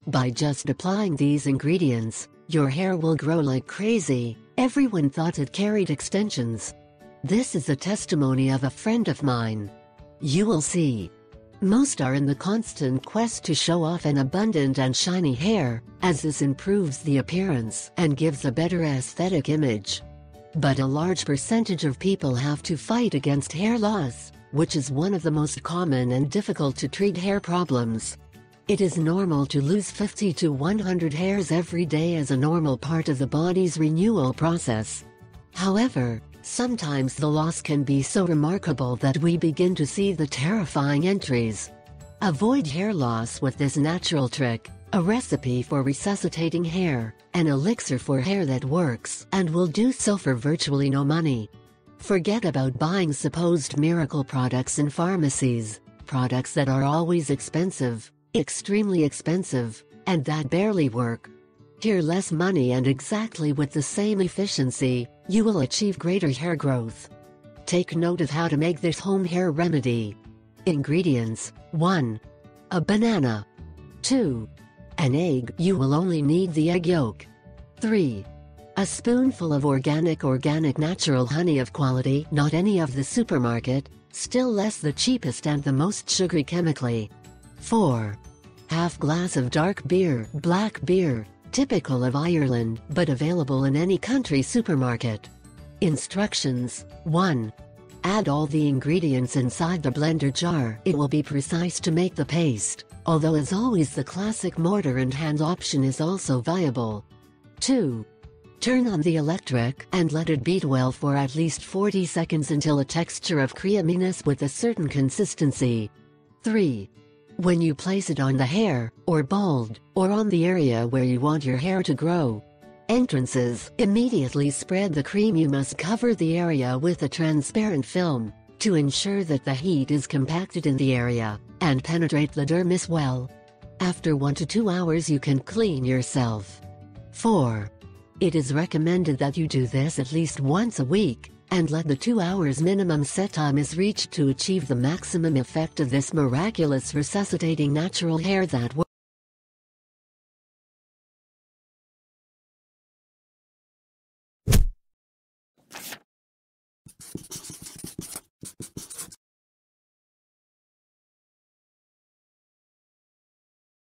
By just applying these ingredients, your hair will grow like crazy. Everyone thought it carried extensions. This is a testimony of a friend of mine. You will see. Most are in the constant quest to show off an abundant and shiny hair, as this improves the appearance and gives a better aesthetic image. But a large percentage of people have to fight against hair loss, which is one of the most common and difficult to treat hair problems. It is normal to lose 50 to 100 hairs every day as a normal part of the body's renewal process. However, sometimes the loss can be so remarkable that we begin to see the terrifying entries. Avoid hair loss with this natural trick, a recipe for resuscitating hair, an elixir for hair that works and will do so for virtually no money. Forget about buying supposed miracle products in pharmacies, products that are always expensive, extremely expensive, and that barely work. Here, less money and exactly with the same efficiency, you will achieve greater hair growth. Take note of how to make this home hair remedy. Ingredients: 1. A banana. 2. An egg. You will only need the egg yolk. 3. A spoonful of organic natural honey of quality, not any of the supermarket, still less the cheapest and the most sugary chemically. 4. Half glass of dark beer, black beer, typical of Ireland but available in any country supermarket. Instructions: 1. Add all the ingredients inside the blender jar. It will be precise to make the paste, although as always the classic mortar and hand option is also viable. 2. Turn on the electric and let it beat well for at least 40 seconds until a texture of creaminess with a certain consistency. 3. When you place it on the hair, or bald, or on the area where you want your hair to grow, entrances, immediately spread the cream. You must cover the area with a transparent film, to ensure that the heat is compacted in the area, and penetrate the dermis well. After 1 to 2 hours you can clean yourself. 4. It is recommended that you do this at least once a week, and let the 2 hours minimum set time is reached to achieve the maximum effect of this miraculous resuscitating natural hair that works.